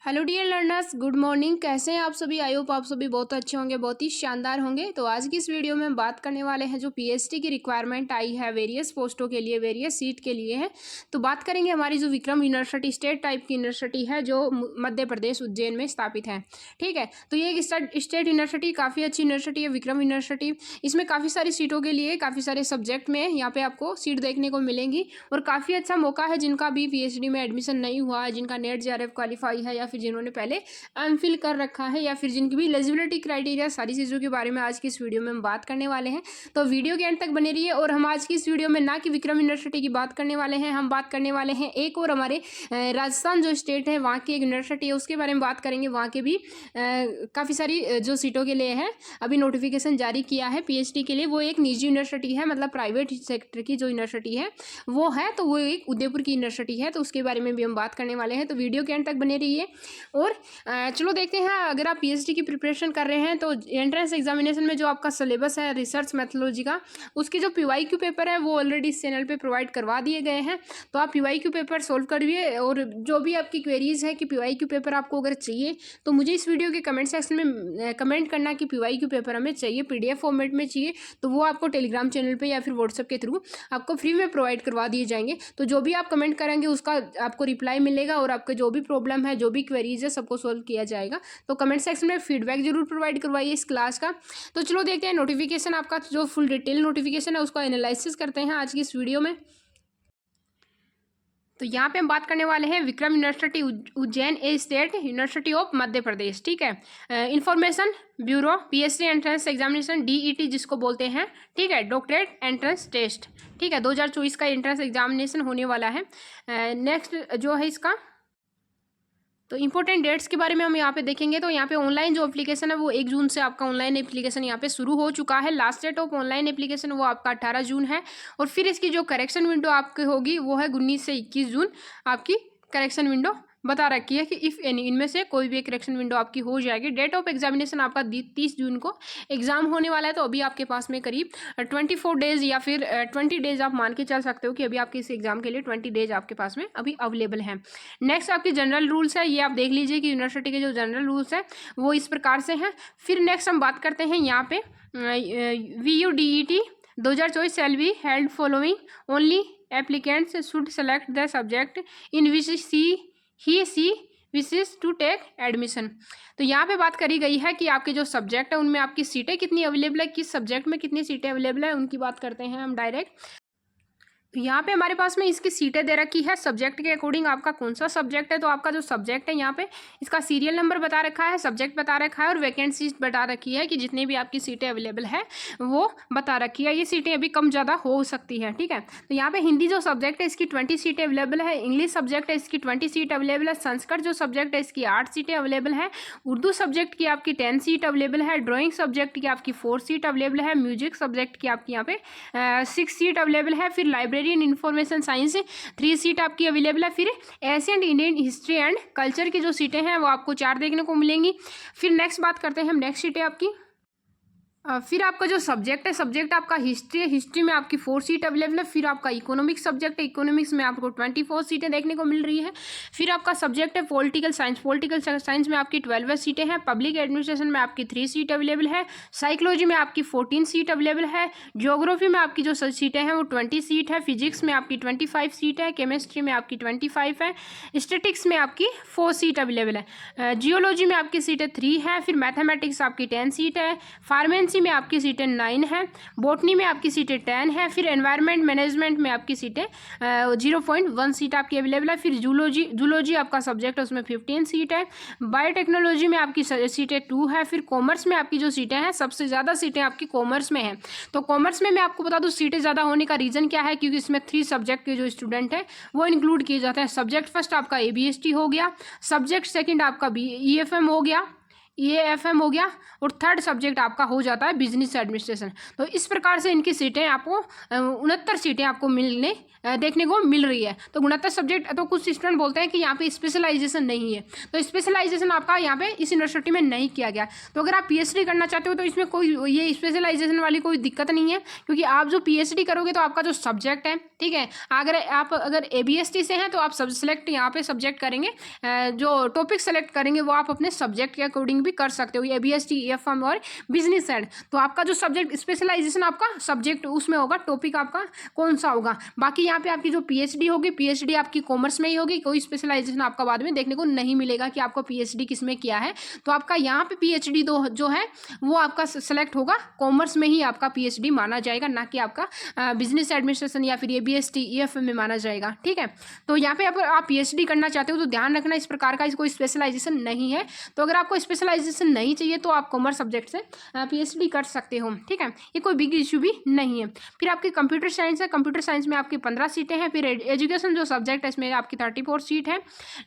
Hello dear learners, good morning. कैसे हैं आप सभी? आई होप आप सभी बहुत अच्छे होंगे, बहुत ही शानदार होंगे। तो आज की इस वीडियो में हम बात करने वाले हैं जो पीएचडी की रिक्वायरमेंट आई है वेरियस पोस्टों के लिए, वेरियस सीट के लिए है। तो बात करेंगे हमारी जो विक्रम यूनिवर्सिटी स्टेट टाइप की यूनिवर्सिटी है जो मध्य प्रदेश उज्जैन में स्थापित है। ठीक है, तो ये एक स्टेट यूनिवर्सिटी काफ़ी अच्छी यूनिवर्सिटी है, विक्रम यूनिवर्सिटी। इसमें काफ़ी सारी सीटों के लिए काफ़ी सारे सब्जेक्ट में यहाँ पे आपको सीट देखने को मिलेंगी और काफ़ी अच्छा मौका है जिनका भी पीएचडी में एडमिशन नहीं हुआ है, जिनका नेट जेआरएफ क्वालिफाई है या फिर जिन्होंने पहले एमफिल कर रखा है या फिर जिनकी भी एलिजिबिलिटी क्राइटेरिया, सारी चीज़ों के बारे में आज की इस वीडियो में हम बात करने वाले हैं। तो वीडियो के एंड तक बने रहिए। और हम आज की इस वीडियो में ना कि विक्रम यूनिवर्सिटी की बात करने वाले हैं, हम बात करने वाले हैं एक और हमारे राजस्थान जो स्टेट है वहाँ की एक यूनिवर्सिटी है उसके बारे में बात करेंगे। वहाँ के भी काफ़ी सारी जो सीटों के लिए है अभी नोटिफिकेशन जारी किया है पीएचडी के लिए। वो एक निजी यूनिवर्सिटी है, मतलब प्राइवेट सेक्टर की जो यूनिवर्सिटी है वो है, तो वो एक उदयपुर की यूनिवर्सिटी है। तो उसके बारे में भी हम बात करने वाले हैं, तो वीडियो के एंड तक बने रहिए। और चलो देखते हैं, अगर आप पीएचडी की प्रिपरेशन कर रहे हैं तो एंट्रेंस एग्जामिनेशन में जो आपका सिलेबस है रिसर्च मैथोलॉजी का, उसके जो पीवाईक्यू पेपर है वो ऑलरेडी इस चैनल पे प्रोवाइड करवा दिए गए हैं। तो आप पीवाईक्यू पेपर सोल्व करिए और जो भी आपकी क्वेरीज है कि पीवाईक्यू पेपर आपको अगर चाहिए तो मुझे इस वीडियो के कमेंट सेक्शन में कमेंट करना कि पीवाईक्यू पेपर हमें चाहिए, पीडीएफ फॉर्मेट में चाहिए, तो वो आपको टेलीग्राम चैनल पर या फिर व्हाट्सएप के थ्रू आपको फ्री में प्रोवाइड करवा दिए जाएंगे। तो जो भी आप कमेंट करेंगे उसका आपको रिप्लाई मिलेगा और आपके जो भी प्रॉब्लम है, जो भी क्वेरीज है, सबको सोल्व किया जाएगा। तो कमेंट सेक्शन में फीडबैक जरूर प्रोवाइड करवाइए इस क्लास का। तो चलो देखते हैं नोटिफिकेशन, आपका जो फुल डिटेल नोटिफिकेशन है उसका एनालिसिस करते हैं आज की इस वीडियो में। तो यहाँ पे हम बात करने वाले हैं Vikram university Ujjain a state university of Madhya Pradesh. ठीक है, information bureau PhD entrance examination DET जिसको बोलते हैं, ठीक है, डॉक्टरेट एंट्रेंस टेस्ट। ठीक है, 2024 का एंट्रेंस एग्जामिनेशन होने वाला है। नेक्स्ट जो है इसका तो इंपॉर्टेंट डेट्स के बारे में हम यहाँ पे देखेंगे। तो यहाँ पे ऑनलाइन जो एप्लीकेशन है वो 1 जून से आपका ऑनलाइन एप्लीकेशन यहाँ पे शुरू हो चुका है। Last date of online application वो आपका 18 जून है। और फिर इसकी जो करेक्शन विंडो आपकी होगी वो है 19 से 21 जून आपकी करेक्शन विंडो बता रखी है कि इफ़ एनी इनमें से कोई भी एक करेक्शन विंडो आपकी हो जाएगी। डेट ऑफ एग्जामिनेशन आपका 30 जून को एग्जाम होने वाला है। तो अभी आपके पास में करीब 24 डेज या फिर 20 डेज आप मान के चल सकते हो कि अभी आपके इस एग्जाम के लिए 20 डेज आपके पास में अभी अवेलेबल हैं। नेक्स्ट आपकी जनरल रूल्स है, ये आप देख लीजिए कि यूनिवर्सिटी के जो जनरल रूल्स हैं वो इस प्रकार से हैं। फिर नेक्स्ट हम बात करते हैं यहाँ पे VUDET 2024 shall be held following only applicants should select the subject in which she wishes to take admission. तो यहाँ पे बात करी गई है कि आपके जो सब्जेक्ट है उनमें आपकी सीटें कितनी अवेलेबल है, किस सब्जेक्ट में कितनी सीटें अवेलेबल है, उनकी बात करते हैं हम डायरेक्ट। तो यहाँ पे हमारे पास में इसकी सीटें दे रखी है सब्जेक्ट के अकॉर्डिंग, आपका कौन सा सब्जेक्ट है। तो आपका जो सब्जेक्ट है यहाँ पे इसका सीरियल नंबर बता रखा है, सब्जेक्ट बता रखा है और वैकेंसी बता रखी है कि जितनी भी आपकी सीटें अवेलेबल है वो बता रखी है। ये सीटें अभी कम ज़्यादा हो सकती है। ठीक है, तो यहाँ पे हिंदी जो सब्जेक्ट है इसकी 20 सीटें अवेलेबल है, इंग्लिश सब्जेक्ट है इसकी 20 सीट अवेलेबल है, संस्कृत जो सब्जेक्ट है इसकी 8 सीटें अवेलेबल है, उर्दू सब्जेक्ट की आपकी 10 सीट अवेलेबल है, ड्राइंग सब्जेक्ट की आपकी 4 सीट अवेलेबल है, म्यूजिक सब्जेक्ट की आपकी यहाँ पे 6 सीट अवेलेबल है। फिर library and information science 3 seat आपकी अवेलेबल है। फिर Asian Indian history and culture की जो सीटें हैं वो आपको 4 देखने को मिलेंगी। फिर नेक्स्ट बात करते हैं हम, नेक्स्ट सीटें आपकी फिर आपका जो सब्जेक्ट है, सब्जेक्ट आपका हिस्ट्री है, हिस्ट्री में आपकी 4 सीट अवेलेबल है। फिर आपका इकोनॉमिक्स सब्जेक्ट है, इकोनॉमिक्स में आपको 24 सीटें देखने को मिल रही है। फिर आपका सब्जेक्ट है पॉलिटिकल साइंस, पॉलिटिकल साइंस में आपकी 12 सीटें हैं। पब्लिक एडमिनिस्ट्रेशन में आपकी 3 सीट अवेलेबल है। साइकोलॉजी में आपकी 14 सीट अवेलेबल है। जियोग्राफी में आपकी जो सीटें हैं वो 20 सीट है। फिजिक्स में आपकी 25 सीट है। केमिस्ट्री में आपकी 25 है। स्टेटिक्स में आपकी 4 सीट अवेलेबल है। जियोलॉजी में आपकी सीटें 3 है। फिर मैथमेटिक्स आपकी 10 सीट है। फार्मेसी में आपकी सीटें 9 हैं। बॉटनी में आपकी सीटें 10 है। फिर एनवायरनमेंट मैनेजमेंट में आपकी सीटें 0.1 सीट आपकी अवेलेबल है। फिर जूलॉजी आपका सब्जेक्ट है उसमें 15 सीट है। बायोटेक्नोलॉजी में आपकी सीटें 2 है। फिर कॉमर्स में आपकी जो सीटें हैं सबसे ज़्यादा सीटें आपकी कॉमर्स में हैं। तो कॉमर्स में मैं आपको बता दूँ सीटें ज़्यादा होने का रीज़न क्या है, क्योंकि इसमें 3 सब्जेक्ट के जो स्टूडेंट हैं वो इंक्लूड किए जाते हैं। सब्जेक्ट फर्स्ट आपका ABST हो गया, सब्जेक्ट सेकेंड आपका EFM हो गया, EAFM हो गया, और थर्ड सब्जेक्ट आपका हो जाता है बिजनेस एडमिनिस्ट्रेशन। तो इस प्रकार से इनकी सीटें आपको 69 सीटें आपको देखने को मिल रही है। तो 69 सब्जेक्ट, तो कुछ स्टूडेंट बोलते हैं कि यहाँ पे स्पेशलाइजेशन नहीं है, तो स्पेशलाइजेशन आपका यहाँ पे इस यूनिवर्सिटी में नहीं किया गया। तो अगर आप PhD करना चाहते हो तो इसमें कोई ये स्पेशलाइजेशन वाली कोई दिक्कत नहीं है, क्योंकि आप जो PhD करोगे तो आपका जो सब्जेक्ट है, ठीक है, अगर ABST से हैं तो आप सेलेक्ट यहाँ पे सब्जेक्ट करेंगे, जो टॉपिक सेलेक्ट करेंगे वो आप अपने सब्जेक्ट के अकॉर्डिंग भी कर सकते हो, ABST, EFM और बिजनेस एड। तो आपका जो सब्जेक्ट स्पेशलाइजेशन आपका सब्जेक्ट उसमें होगा, टॉपिक आपका कौन सा होगा। बाकी यहाँ पे आपकी जो PhD होगी, PhD आपकी कॉमर्स में ही होगी, कोई स्पेशलाइजेशन आपका बाद में देखने को नहीं मिलेगा कि आपको PhD किस में किया है। तो आपका यहाँ पे PhD जो है वो आपका सेलेक्ट होगा, कॉमर्स में ही आपका PhD माना जाएगा, ना कि आपका बिजनेस एडमिनिस्ट्रेशन या फिर ABST, EFM में माना जाएगा, ठीक है। तो यहाँ पे अगर आप PhD करना चाहते हो तो ध्यान रखना इस प्रकार का कोई स्पेशलाइजेशन नहीं है। तो अगर आपको स्पेशलाइजेशन नहीं चाहिए तो आप कॉमर्स सब्जेक्ट से PhD कर सकते हो, ठीक है, ये कोई बिग इशू भी नहीं है। फिर आपकी कंप्यूटर साइंस है, कंप्यूटर साइंस में आपकी 15 सीटें हैं। फिर एजुकेशन जो सब्जेक्ट है इसमें आपकी 34 सीट है।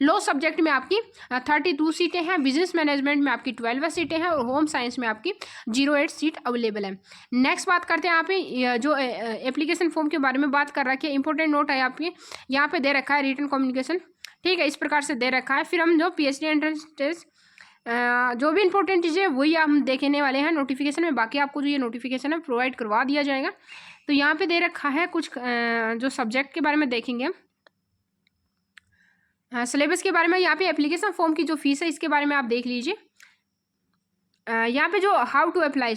लॉ सब्जेक्ट में आपकी 32 सीटें हैं। बिजनेस मैनेजमेंट में आपकी 12 सीटें हैं, और होम साइंस में आपकी 08 सीट अवेलेबल है। नेक्स्ट बात करते हैं यहाँ पे जो एप्लीकेशन फॉर्म के बारे में बात कर रखी है, इंपॉर्टेंट नोट है आपके यहाँ पे दे रखा है, रिटन कम्युनिकेशन, ठीक है, इस प्रकार से दे रखा है। फिर हम जो PhD एंट्रेंस टेस्ट जो भी इंपॉर्टेंट चीज़ें वही हम देखने वाले हैं नोटिफिकेशन में, बाकी आपको जो ये नोटिफिकेशन है प्रोवाइड करवा दिया जाएगा। तो यहाँ पे दे रखा है कुछ जो सब्जेक्ट के बारे में देखेंगे, सिलेबस के बारे में। यहाँ पे एप्लीकेशन फॉर्म की जो फीस है इसके बारे में आप देख लीजिए। यहाँ पे जो हाउ टू अप्लाई,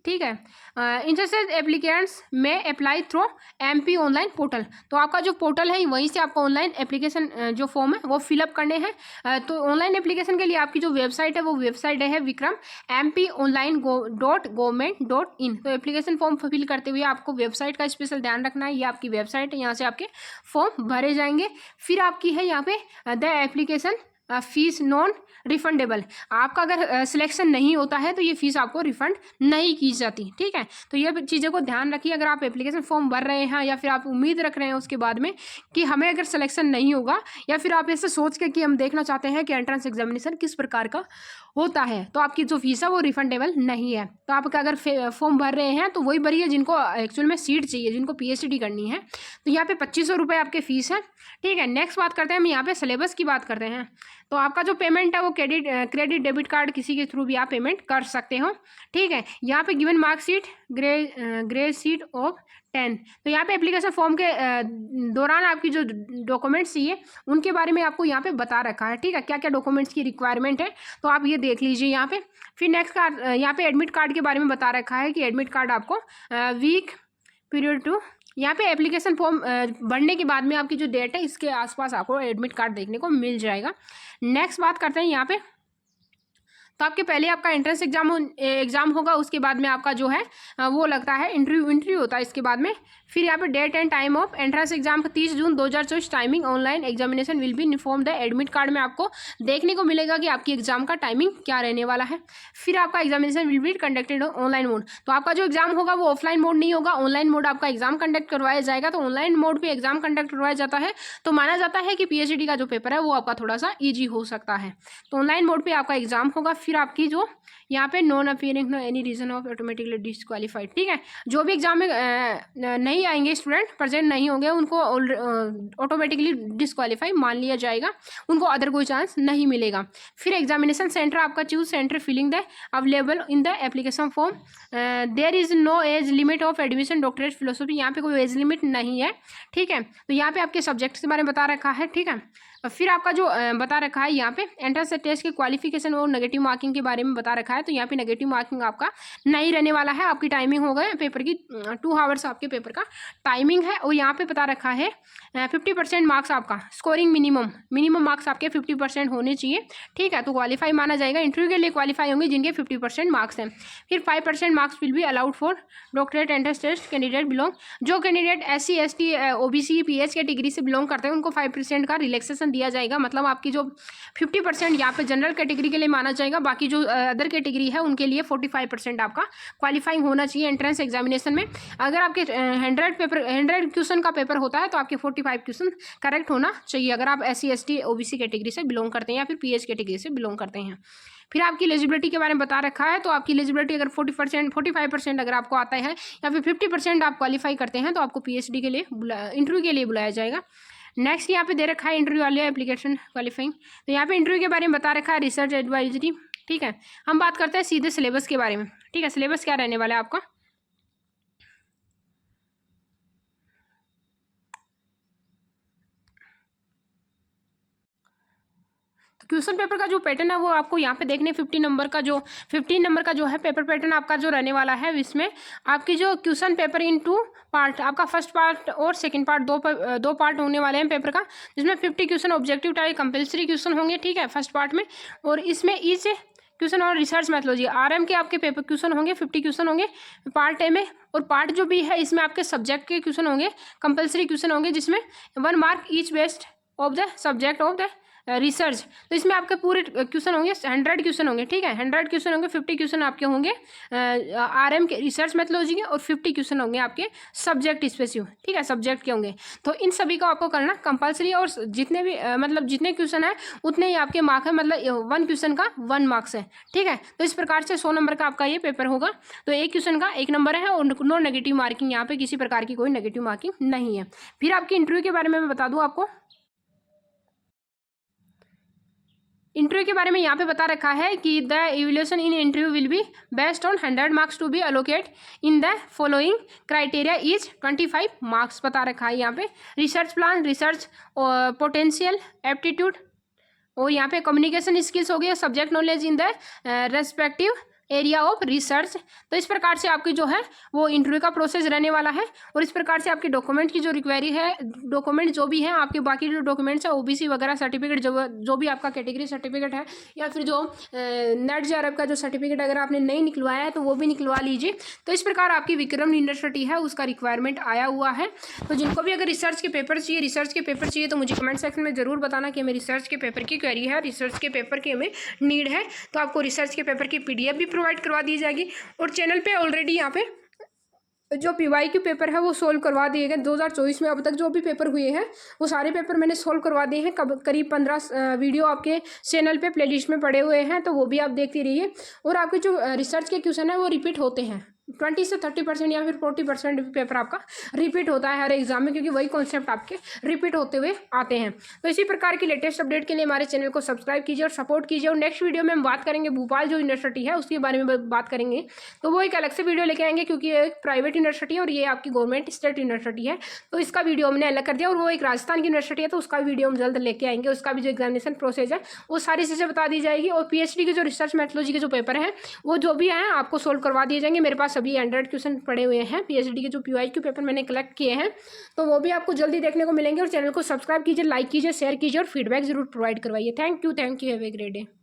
ठीक है, इंटरेस्टेड एप्लीकेंट्स में apply through MP online portal. तो आपका जो पोर्टल है वहीं से आपको ऑनलाइन एप्लीकेशन जो फॉर्म है वो फिलअप करने हैं। तो ऑनलाइन एप्लीकेशन के लिए आपकी जो वेबसाइट है वो वेबसाइट है विक्रम mponline.government.in। तो एप्लीकेशन फॉर्म फिल करते हुए आपको वेबसाइट का स्पेशल ध्यान रखना है, ये आपकी वेबसाइट है, यहाँ से आपके फॉर्म भरे जाएंगे। फिर आपकी है यहाँ पे the application fees non refundable. आपका अगर सिलेक्शन नहीं होता है तो ये फीस आपको रिफंड नहीं की जाती, ठीक है। तो ये चीज़ों को ध्यान रखिए। अगर आप एप्लीकेशन फॉर्म भर रहे हैं या फिर आप उम्मीद रख रहे हैं उसके बाद में कि हमें अगर सिलेक्शन नहीं होगा, या फिर आप ऐसे सोच के कि हम देखना चाहते हैं कि एंट्रेंस एग्जामिनेशन किस प्रकार का होता है, तो आपकी जो फीस है वो रिफंडेबल नहीं है। तो आप अगर फॉर्म भर रहे हैं तो वही भरिए जिनको एक्चुअल में सीट चाहिए, जिनको PhD करनी है। तो यहाँ पे 2500 रुपये आपके फीस है, ठीक है। नेक्स्ट बात करते हैं हम यहाँ पे सिलेबस की बात करते हैं। तो आपका जो पेमेंट है वो क्रेडिट डेबिट कार्ड किसी के थ्रू भी आप पेमेंट कर सकते हो, ठीक है। यहाँ पे given marksheet grade sheet of 10। तो यहाँ पे एप्लीकेशन फॉर्म के दौरान आपकी जो डॉक्यूमेंट्स चाहिए उनके बारे में आपको यहाँ पे बता रखा है, ठीक है, क्या क्या डॉक्यूमेंट्स की रिक्वायरमेंट है, तो आप ये देख लीजिए यहाँ पे। फिर नेक्स्ट कार्ड यहाँ पे एडमिट कार्ड के बारे में बता रखा है कि एडमिट कार्ड आपको वीक पीरियड टू, यहाँ पे एप्लीकेशन फॉर्म भरने के बाद में आपकी जो डेट है इसके आसपास आपको एडमिट कार्ड देखने को मिल जाएगा। नेक्स्ट बात करते हैं यहाँ पे, तो आपके पहले आपका एंट्रेंस एग्जाम होगा, उसके बाद में आपका जो है वो लगता है इंटरव्यू होता है इसके बाद में। फिर यहाँ पे date and time of entrance exam 30 June 2024, timing online examination will be inform the admit card में आपको देखने को मिलेगा कि आपकी एग्जाम का टाइमिंग क्या रहने वाला है। फिर आपका examination will be conducted online mode. तो आपका जो एग्जाम होगा वो ऑफलाइन मोड नहीं होगा, ऑनलाइन मोड आपका एग्जाम कंडक्ट करवाया जाएगा। तो ऑनलाइन मोड पर एग्जाम कंडक्ट करवाया जाता है तो माना जाता है कि PhD का जो पेपर है वो आपका थोड़ा सा ईजी हो सकता है। तो ऑनलाइन मोड पर आपका एग्जाम होगा। फिर आपकी जो यहाँ पे non appearing any reason of automatically disqualified, ठीक है, जो भी एग्जाम में नहीं आएंगे स्टूडेंट, प्रेजेंट नहीं होंगे, उनको ऑटोमेटिकली डिस्क्वालीफाई मान लिया जाएगा, उनको अदर कोई चांस नहीं मिलेगा। फिर एग्जामिनेशन सेंटर आपका choose centre filling the available in the application form. There is no age limit of admission doctorate philosophy, यहाँ पे कोई एज लिमिट नहीं है, ठीक है। तो यहाँ पे आपके सब्जेक्ट्स के बारे में बता रखा है, ठीक है। फिर आपका जो बता रखा है यहाँ पे एंट्रेंस टेस्ट के क्वालिफिकेशन और नेगेटिव मार्किंग के बारे में बता रखा है। तो यहाँ पे नेगेटिव मार्किंग आपका नहीं रहने वाला है। आपकी टाइमिंग हो गए पेपर की 2 आवर्स आपके पेपर का टाइमिंग है। और यहाँ पे बता रखा है 50% मार्क्स आपका स्कोरिंग मिनिमम मार्क्स आपके 50% होने चाहिए, ठीक है। तो क्वालिफाई माना जाएगा। इंटरव्यू के लिए क्वालिफाई होंगे जिनके 50% मार्क्स हैं। फिर 5% marks will be allowed for doctorate entrance test candidate belong. जो candidate SC ST OBC PH category से बिलोंग करते हैं उनको 5% का रिलैक्सेशन एग्जामिनेशन दिया जाएगा, मतलब आपकी जो 50% यहाँ पे जनरल कैटेगरी के लिए माना जाएगा, बाकी जो अदर कैटेगरी है उनके लिए 45% आपका क्वालिफाइंग होना चाहिए एंट्रेंस एग्जामिनेशन में। अगर आपके 100 क्वेश्चन का पेपर होता है तो आपके 45 क्वेश्चन करेक्ट होना चाहिए, अगर आप SC ST OBC कैटेगरी से बिलोंग करते हैं या फिर PH कैटेगरी से बिलोंग करते हैं। फिर आपकी एलिजिबिलिटी के बारे में बता रखा है, तो आपकी एलिजिबिलिटी अगर 45% अगर आपको आता है या फिर 50% आप क्वालिफाई करते हैं तो आपको PhD के लिए इंटरव्यू के लिए बुलाया जाएगा। नेक्स्ट यहाँ पे दे रखा है इंटरव्यू वाले एप्लीकेशन क्वालिफाइंग, तो यहाँ पे इंटरव्यू के बारे में बता रखा है रिसर्च एडवाइजरी। ठीक है, हम बात करते हैं सीधे सिलेबस के बारे में। ठीक है, सिलेबस क्या रहने वाला है आपका। क्वेश्चन पेपर का जो पैटर्न है वो आपको यहाँ पे देखने 15 नंबर का जो है पेपर पैटर्न आपका जो रहने वाला है, इसमें आपकी जो क्वेश्चन पेपर इन 2 पार्ट, आपका फर्स्ट पार्ट और सेकंड पार्ट दो पार्ट होने वाले हैं पेपर का, जिसमें 50 question objective type compulsory question होंगे। ठीक है, फर्स्ट पार्ट में, और इसमें ईच क्वेश्चन और रिसर्च मैथोलॉजी RM के आपके पेपर क्वेश्चन होंगे, 50 क्वेश्चन होंगे पार्ट A में, और पार्ट जो भी है इसमें आपके सब्जेक्ट के क्वेश्चन होंगे, कंपल्सरी क्वेश्चन होंगे, जिसमें 1 mark each based of the subject of the research. तो इसमें आपके पूरे क्वेश्चन होंगे 100 क्वेश्चन होंगे। ठीक है, 100 क्वेश्चन होंगे, 50 क्वेश्चन आपके होंगे RM के रिसर्च मैथोलॉजी के, और 50 क्वेश्चन होंगे आपके सब्जेक्ट स्पेसिफिक। ठीक है, सब्जेक्ट के होंगे, तो इन सभी को आपको करना कंपलसरी, और जितने भी मतलब जितने क्वेश्चन है उतने ही आपके मार्क है, मतलब 1 क्वेश्चन का 1 मार्क्स है। ठीक है, तो इस प्रकार से 100 नंबर का आपका ये पेपर होगा, तो एक क्वेश्चन का 1 नंबर है, और नो नेगेटिव मार्किंग, यहाँ पे किसी प्रकार की कोई नेगेटिव मार्किंग नहीं है। फिर आपकी इंटरव्यू के बारे में मैं बता दूँ आपको, इंटरव्यू के बारे में यहाँ पे बता रखा है कि the evaluation in interview will be based on 100 marks to be allocate in the following criteria is 25 marks बता रखा है यहाँ पे। Research plan, research potential, aptitude, और यहाँ पे कम्युनिकेशन स्किल्स हो गया, subject knowledge in the respective area of research. तो इस प्रकार से आपकी जो है वो इंटरव्यू का प्रोसेस रहने वाला है, और इस प्रकार से आपके डॉक्यूमेंट की जो रिक्वायरी है, डॉक्यूमेंट जो भी है आपके, बाकी जो डॉक्यूमेंट्स है OBC वगैरह सर्टिफिकेट, जो भी आपका कैटेगरी सर्टिफिकेट है, या फिर जो नेट JRF का जो सर्टिफिकेट अगर आपने नहीं निकलवाया है तो वो भी निकलवा लीजिए। तो इस प्रकार आपकी विक्रम यूनिवर्सिटी है उसका रिक्वायरमेंट आया हुआ है। तो जिनको भी अगर रिसर्च के पेपर चाहिए तो मुझे कमेंट सेक्शन में ज़रूर बताना कि हमें रिसर्च के पेपर की क्वेरी है, रिसर्च के पेपर की हमें नीड है, तो आपको रिसर्च के पेपर की PDF भी प्रोवाइड करवा दी जाएगी। और चैनल पे ऑलरेडी यहाँ पे जो PYQ पेपर है वो सोल्व करवा दिए गए 2024 में। अब तक जो भी पेपर हुए हैं वो सारे पेपर मैंने सोल्व करवा दिए हैं, करीब 15 वीडियो आपके चैनल पे प्लेलिस्ट में पड़े हुए हैं, तो वो भी आप देखते रहिए। और आपके जो रिसर्च के क्वेश्चन है वो रिपीट होते हैं, 20 से 30% या फिर 40% पेपर आपका रिपीट होता है हर एग्जाम में, क्योंकि वही कॉन्सेप्ट आपके रिपीट होते हुए आते हैं। तो इसी प्रकार की लेटेस्ट अपडेट के लिए हमारे चैनल को सब्सक्राइब कीजिए और सपोर्ट कीजिए। और नेक्स्ट वीडियो में हम बात करेंगे भोपाल जो यूनिवर्सिटी है उसके बारे में बात करेंगे, तो वो एक अलग से वीडियो लेके आएंगे, क्योंकि ये एक प्राइवेट यूनिवर्सिटी है और ये आपकी गवर्नमेंट स्टेट यूनिवर्सिटी है, तो इसका वीडियो हमने अलग कर दिया। और वो एक राजस्थान की यूनिवर्सिटी है, तो उसका वीडियो हम जल्द लेके आएंगे, उसका भी जो एग्जामिनेशन प्रोसेस है वो सारी चीज़ें बता दी जाएगी। और PhD के जो रिसर्च मैथोलॉजी के जो पेपर हैं वो जो भी हैं आपको सोल्व करवा दिए जाएंगे। मेरे पास अभी 100 क्वेश्चन पड़े हुए हैं PhD के जो PYQ पेपर मैंने कलेक्ट किए हैं, तो वो भी आपको जल्दी देखने को मिलेंगे। और चैनल को सब्सक्राइब कीजिए, लाइक कीजिए, शेयर कीजिए और फीडबैक जरूर प्रोवाइड करवाइए। Thank you, have a great day.